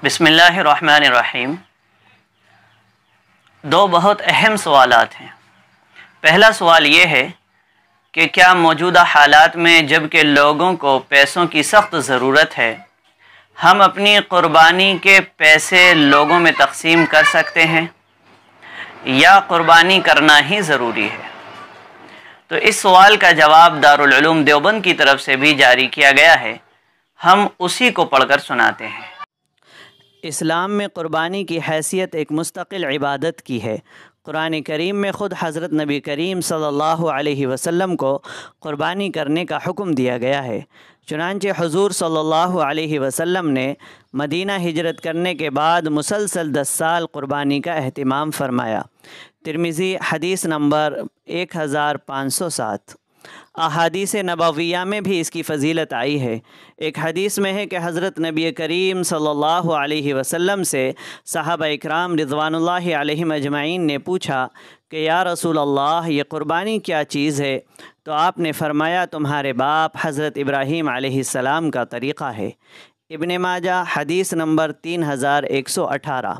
بسم اللہ الرحمن الرحیم۔ دو بہت اہم سوالات ہیں۔ پہلا سوال یہ ہے کہ کیا موجودہ حالات میں جب کہ لوگوں کو پیسوں کی سخت ضرورت ہے، ہم اپنی قربانی کے پیسے لوگوں میں تقسیم کر سکتے ہیں یا قربانی کرنا ہی ضروری ہے؟ تو اس سوال کا جواب دارالعلوم دیوبند کی طرف سے بھی جاری کیا گیا ہے، ہم اسی کو پڑھ کر سناتے ہیں۔ اسلام میں قربانی کی حیثیت ایک مستقل عبادت کی ہے۔ قرآن کریم میں خود حضرت نبی کریم صلی اللہ علیہ وسلم کو قربانی کرنے کا حکم دیا گیا ہے۔ چنانچہ حضور صلی اللہ علیہ وسلم نے مدینہ ہجرت کرنے کے بعد مسلسل 10 سال قربانی کا اہتمام فرمایا۔ ترمذی حدیث نمبر 1507۔ احادیث نبویہ میں بھی اس کی فضیلت آئی ہے۔ ایک حدیث میں ہے کہ حضرت نبی کریم صلی اللہ علیہ وسلم سے صحابہ اکرام رضوان اللہ علیہم اجمعین نے پوچھا کہ یا رسول اللہ، یہ قربانی کیا چیز ہے؟ تو آپ نے فرمایا، تمہارے باپ حضرت ابراہیم علیہ السلام کا طریقہ ہے۔ ابن ماجہ حدیث نمبر 3118۔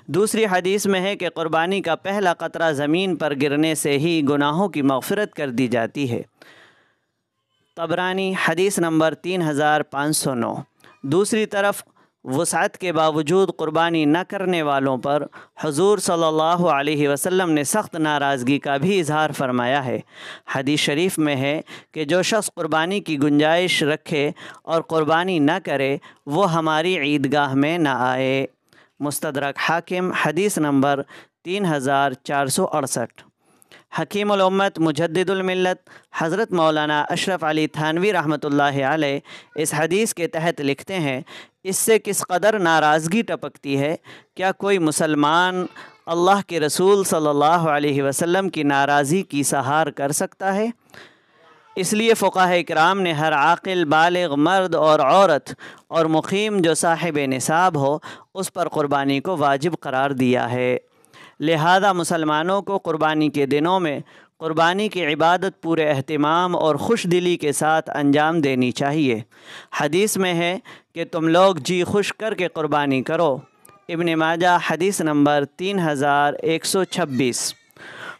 دوسری حدیث میں ہے کہ قربانی کا پہلا قطرہ زمین پر گرنے سے ہی گناہوں کی مغفرت کر دی جاتی ہے۔ طبرانی حدیث نمبر 3509۔ دوسری طرف وسعت کے باوجود قربانی نہ کرنے والوں پر حضور صلی اللہ علیہ وسلم نے سخت ناراضگی کا بھی اظہار فرمایا ہے۔ حدیث شریف میں ہے کہ جو شخص قربانی کی گنجائش رکھے اور قربانی نہ کرے وہ ہماری عیدگاہ میں نہ آئے۔ مستدرک حاکم حدیث نمبر 3468۔ حکیم الامت مجدد الملت حضرت مولانا اشرف علی تھانوی رحمۃ اللہ علیہ اس حدیث کے تحت لکھتے ہیں، اس سے کس قدر ناراضگی ٹپکتی ہے، کیا کوئی مسلمان اللہ کے رسول صلی اللہ علیہ وسلم کی ناراضی کی سہار کر سکتا ہے؟ اس لیے فقہاء اکرام نے ہر عاقل بالغ مرد اور عورت اور مقیم جو صاحب نصاب ہو اس پر قربانی کو واجب قرار دیا ہے۔ لہذا مسلمانوں کو قربانی کے دنوں میں قربانی کی عبادت پورے اہتمام اور خوش دلی کے ساتھ انجام دینی چاہیے۔ حدیث میں ہے کہ تم لوگ جی خوش کر کے قربانی کرو۔ ابن ماجہ حدیث نمبر 3126۔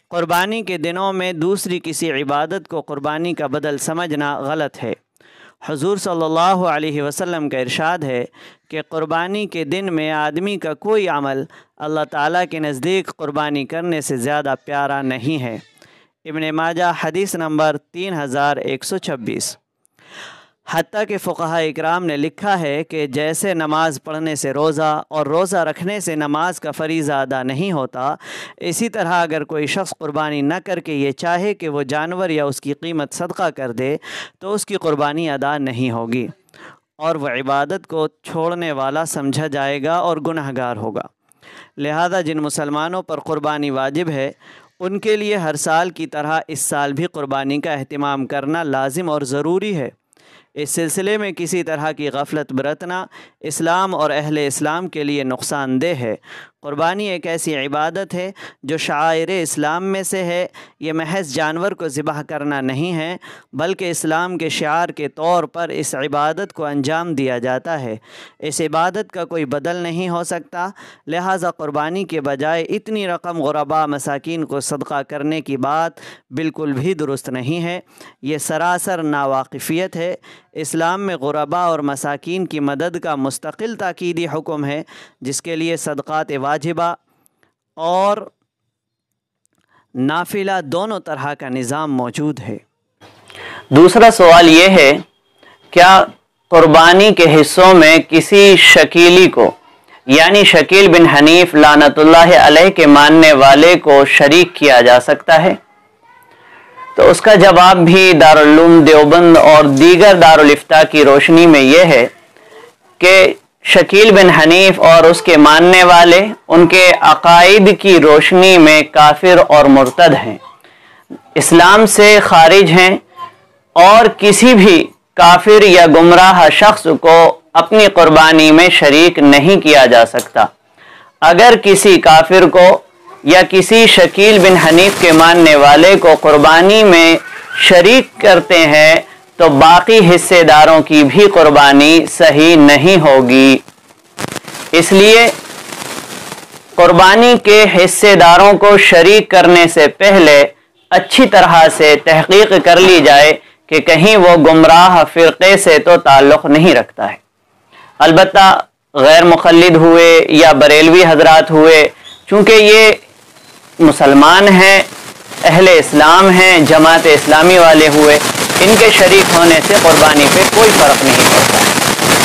قربانی کے دنوں میں دوسری کسی عبادت کو قربانی کا بدل سمجھنا غلط ہے۔ حضور صلی اللہ علیہ وسلم کا ارشاد ہے کہ قربانی کے دن میں آدمی کا کوئی عمل اللہ تعالیٰ کے نزدیک قربانی کرنے سے زیادہ پیارا نہیں ہے۔ ابن ماجہ حدیث نمبر 3126۔ حتیٰ کہ فقہاء اکرام نے لکھا ہے کہ جیسے نماز پڑھنے سے روزہ اور روزہ رکھنے سے نماز کا فریضہ ادا نہیں ہوتا، اسی طرح اگر کوئی شخص قربانی نہ کر کے یہ چاہے کہ وہ جانور یا اس کی قیمت صدقہ کر دے تو اس کی قربانی ادا نہیں ہوگی اور وہ عبادت کو چھوڑنے والا سمجھا جائے گا اور گنہگار ہوگا۔ لہذا جن مسلمانوں پر قربانی واجب ہے ان کے لیے ہر سال کی طرح اس سال بھی قربانی کا اہتمام کرنا لازم اور ضروری ہے۔ اس سلسلے میں کسی طرح کی غفلت برتنا اسلام اور اہل اسلام کے لیے نقصان دہ ہے۔ قربانی ایک ایسی عبادت ہے جو شعائر اسلام میں سے ہے۔ یہ محض جانور کو ذبح کرنا نہیں ہے بلکہ اسلام کے شعار کے طور پر اس عبادت کو انجام دیا جاتا ہے۔ اس عبادت کا کوئی بدل نہیں ہو سکتا، لہٰذا قربانی کے بجائے اتنی رقم غرباء مساکین کو صدقہ کرنے کی بات بالکل بھی درست نہیں ہے۔ یہ سراسر ناواقفیت ہے۔ اسلام میں غرباء اور مساکین کی مدد کا مستقل تاکیدی حکم ہے جس کے لیے صدقات واجبہ اور نافلہ دونوں طرح کا نظام موجود ہے۔ دوسرا سوال یہ ہے، کیا قربانی کے حصوں میں کسی شکیلی کو یعنی شکیل بن حنیف لعنت اللہ علیہ کے ماننے والے کو شریک کیا جا سکتا ہے؟ تو اس کا جواب بھی دارالعلوم دیوبند اور دیگر دارالافتاء کی روشنی میں یہ ہے کہ شکیل بن حنیف اور اس کے ماننے والے ان کے عقائد کی روشنی میں کافر اور مرتد ہیں، اسلام سے خارج ہیں، اور کسی بھی کافر یا گمراہ شخص کو اپنی قربانی میں شریک نہیں کیا جا سکتا۔ اگر کسی کافر کو یا کسی شکیل بن حنیف کے ماننے والے کو قربانی میں شریک کرتے ہیں تو باقی حصے داروں کی بھی قربانی صحیح نہیں ہوگی۔ اس لیے قربانی کے حصے داروں کو شریک کرنے سے پہلے اچھی طرح سے تحقیق کر لی جائے کہ کہیں وہ گمراہ فرقے سے تو تعلق نہیں رکھتا ہے۔ البتہ غیر مقلد ہوئے یا بریلوی حضرات ہوئے، چونکہ یہ مسلمان ہیں، اہل اسلام ہیں، جماعت اسلامی والے ہوئے، ان کے شریک ہونے سے قربانی پہ کوئی فرق نہیں پڑتا ہے۔